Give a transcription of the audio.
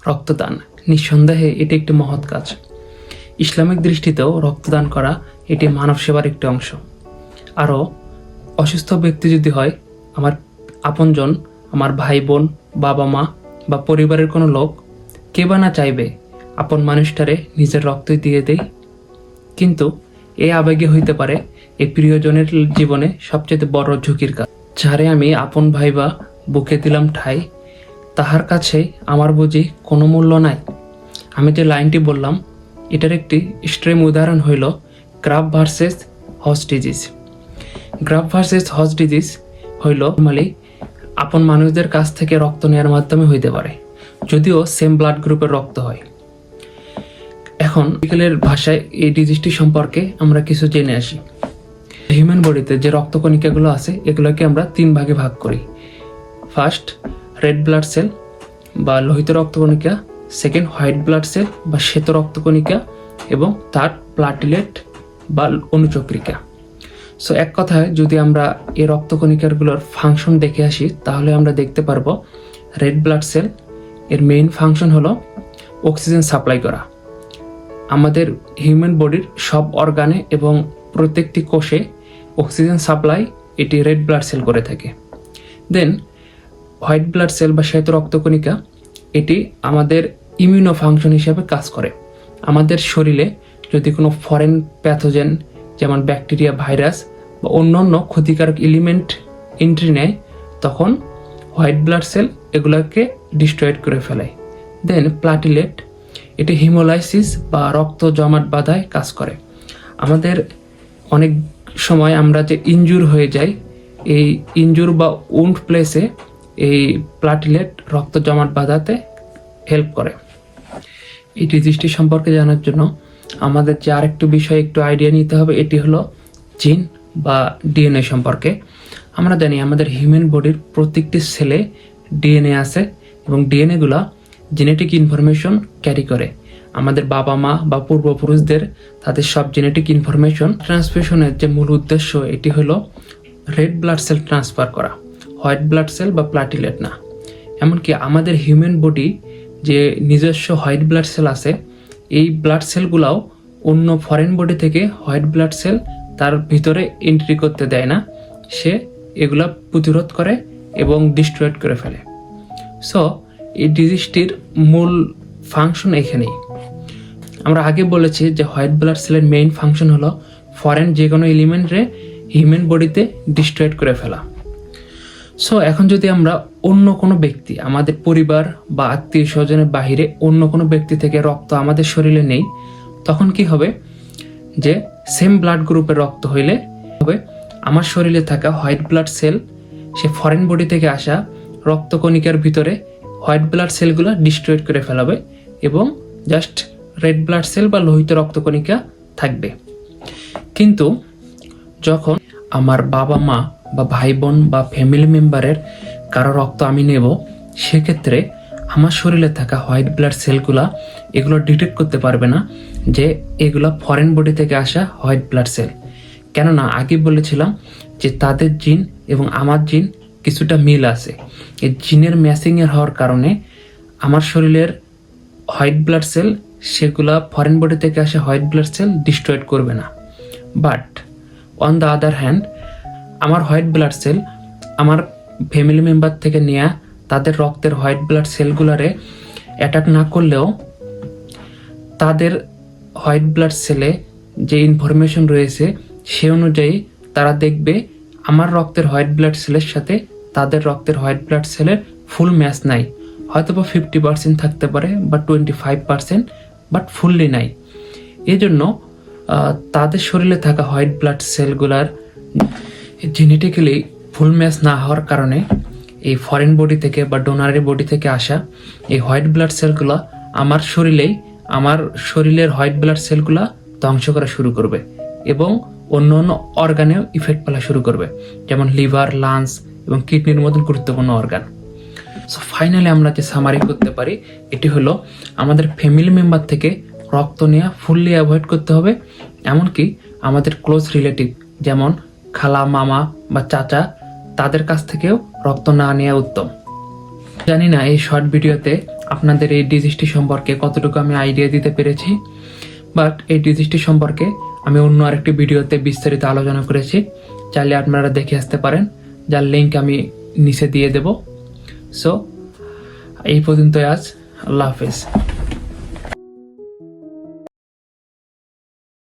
রক্তদান নিঃসন্দেহে এটি একটি মহৎ কাজ। ইসলামিক দৃষ্টিতেও রক্তদান করা এটি মানব সেবার একটি অংশ। আরও অসুস্থ ব্যক্তি যদি হয়, আমার আপনজন, আমার ভাই বোন, বাবা মা বা পরিবারের কোনো লোক, কে বা না চাইবে আপন মানুষটারে নিজের রক্তই দিয়ে দেই। কিন্তু এই আবেগে হইতে পারে এই প্রিয়জনের জীবনে সবচেয়ে বড় ঝুঁকির কাজ। যারে আমি আপন ভাই বা বুকে দিলাম ঠাই, তাহার কাছে আমার বুঝি কোনো মূল্য নাই। আমি যে লাইনটি বললাম, এটার একটি এক্সট্রিম উদাহরণ হইল গ্রাফ ভার্সেস হজ ডিজিজ। গ্রাফ ভার্সেস হজ ডিজিজ হইল নরমালি আপন মানুষদের কাছ থেকে রক্ত নেওয়ার মাধ্যমে হইতে পারে, যদিও সেম ব্লাড গ্রুপের রক্ত হয়। এখন মেডিকেলের ভাষায় এই ডিজিজটি সম্পর্কে আমরা কিছু জেনে আসি। হিউম্যান বডিতে যে রক্তকণিকাগুলো আছে, এগুলোকে আমরা 3 ভাগে ভাগ করি। ফার্স্ট, রেড ব্লাড সেল বা লোহিত রক্তকণিকা, সেকেন্ড, হোয়াইট ব্লাড সেল বা শ্বেত রক্তকণিকা, এবং থার্ড, প্লাটিলেট বা অনুচক্রিকা। সো এক কথায় যদি আমরা এই রক্তকণিকাগুলোর ফাংশন দেখে আসি, তাহলে আমরা দেখতে পারবো রেড ব্লাড সেল এর মেইন ফাংশন হলো অক্সিজেন সাপ্লাই করা। আমাদের হিউম্যান বডির সব অর্গানে এবং প্রত্যেকটি কোষে অক্সিজেন সাপ্লাই এটি রেড ব্লাড সেল করে থাকে। দেন হোয়াইট ব্লাড সেল বা শ্বেত রক্তকণিকা, এটি আমাদের ইমিউনো ফাংশন হিসেবে কাজ করে। আমাদের শরীরে যদি কোনো ফরেন প্যাথোজেন যেমন ব্যাকটেরিয়া, ভাইরাস বা অন্যান্য ক্ষতিকারক এলিমেন্ট এন্ট্রি নেয়, তখন হোয়াইট ব্লাড সেল এগুলোকে ডিস্ট্রয়েড করে ফেলে। দেন প্লাটিলেট, এটি হিমোলাইসিস বা রক্ত জমাট বাঁধায় কাজ করে। আমাদের অনেক সময় আমরা যে ইনজুর হয়ে যাই, এই ইনজুর বা উন্ড প্লেসে এই প্লাটিলেট রক্ত জমাট বাঁধাতে হেল্প করে। এই ডিজিজটি সম্পর্কে জানার জন্য আমাদের যে আরেকটু বিষয়ে একটু আইডিয়া নিতে হবে, এটি হলো জিন বা ডিএনএ সম্পর্কে। আমরা জানি আমাদের হিউম্যান বডির প্রত্যেকটি সেলে ডিএনএ আছে এবং ডিএনএগুলা জেনেটিক ইনফরমেশন ক্যারি করে। আমাদের বাবা মা বা পূর্বপুরুষদের তাদের সব জেনেটিক ইনফরমেশন ট্রান্সমিশনের যে মূল উদ্দেশ্য, এটি হলো রেড ব্লাড সেল ট্রান্সফার করা, হোয়াইট ব্লাড সেল বা প্লাটিলেট না। এমনকি আমাদের হিউম্যান বডি যে নিজস্ব হোয়াইট ব্লাড সেল আছে, এই ব্লাড সেলগুলাও অন্য ফরেন বডি থেকে হোয়াইট ব্লাড সেল তার ভিতরে এন্ট্রি করতে দেয় না, সে এগুলা প্রতিরোধ করে এবং ডিস্ট্রয়েড করে ফেলে। সো এই ডিজিজটির মূল ফাংশন এখানেই। আমরা আগে বলেছি যে হোয়াইট ব্লাড সেলের মেইন ফাংশন হলো ফরেন যে কোনো এলিমেন্টরে হিউম্যান বডিতে ডিস্ট্রয়েড করে ফেলা। সো এখন যদি আমরা অন্য কোনো ব্যক্তি, আমাদের পরিবার বা আত্মীয় স্বজনের বাহিরে অন্য কোনো ব্যক্তি থেকে রক্ত আমাদের শরীরে নেই, তখন কি হবে যে সেম ব্লাড গ্রুপের রক্ত হইলে হবে আমার শরীরে থাকা হোয়াইট ব্লাড সেল সে ফরেন বডি থেকে আসা রক্তকণিকার ভিতরে হোয়াইট ব্লাড সেলগুলো ডিস্ট্রয়েড করে ফেলাবে এবং জাস্ট রেড ব্লাড সেল বা লোহিত রক্তকণিকা থাকবে। কিন্তু যখন আমার বাবা মা বা ভাই বোন বা ফ্যামিলি মেম্বারের কারো রক্ত আমি নেব, সেক্ষেত্রে আমার শরীরে থাকা হোয়াইট ব্লাড সেলগুলা এগুলো ডিটেক্ট করতে পারবে না যে এগুলো ফরেন বডি থেকে আসা হোয়াইট ব্লাড সেল। কেননা আগে বলেছিলাম যে তাদের জিন এবং আমার জিন কিছুটা মিল আছে। এই জিনের ম্যাচিংয়ের হওয়ার কারণে আমার শরীরের হোয়াইট ব্লাড সেল সেগুলা ফরেন বডি থেকে আসা হোয়াইট ব্লাড সেল ডিস্ট্রয়েড করবে না। But on the other hand, আমার হোয়াইট ব্লাড সেল আমার ফ্যামিলি মেম্বার থেকে নেওয়া তাদের রক্তের হোয়াইট ব্লাড সেলগুলারে অ্যাটাক না করলেও তাদের হোয়াইট ব্লাড সেলে যে ইনফরমেশন রয়েছে সে অনুযায়ী তারা দেখবে আমার রক্তের হোয়াইট ব্লাড সেলের সাথে তাদের রক্তের হোয়াইট ব্লাড সেলের ফুল ম্যাচ নাই। হয়তো বা 50% থাকতে পারে বা 25%, বাট ফুললি নাই। এই জন্য তাদের শরীরে থাকা হোয়াইট ব্লাড সেলগুলার জেনেটিক্যালি ফুল ম্যাচ না হওয়ার কারণে এই ফরেন বডি থেকে বা ডোনারের বডি থেকে আসা এই হোয়াইট ব্লাড সেলগুলো আমার শরীরের হোয়াইট ব্লাড সেলগুলো ধ্বংস করা শুরু করবে এবং অন্য অন্য অর্গানেও ইফেক্ট ফেলা শুরু করবে, যেমন লিভার, লাংস এবং কিডনির মতন গুরুত্বপূর্ণ অর্গান। সো ফাইনালি আমরা যে সামারি করতে পারি, এটি হলো আমাদের ফ্যামিলি মেম্বার থেকে রক্ত নেওয়া ফুললি অ্যাভয়েড করতে হবে। এমনকি আমাদের ক্লোজ রিলেটিভ যেমন খালা, মামা বা চাচা, তাদের কাছ থেকেও রক্ত না নেওয়া উত্তম। জানি না এই শর্ট ভিডিওতে আপনাদের এই ডিজিজটি সম্পর্কে কতটুকু আমি আইডিয়া দিতে পেরেছি, বাট এই ডিজিজটি সম্পর্কে আমি অন্য আরেকটি ভিডিওতে বিস্তারিত আলোচনা করেছি, চাইলে আপনারা দেখে আসতে পারেন, যার লিঙ্ক আমি নিচে দিয়ে দেব। সো এই পর্যন্তই আজ, আল্লাহ হাফেজ।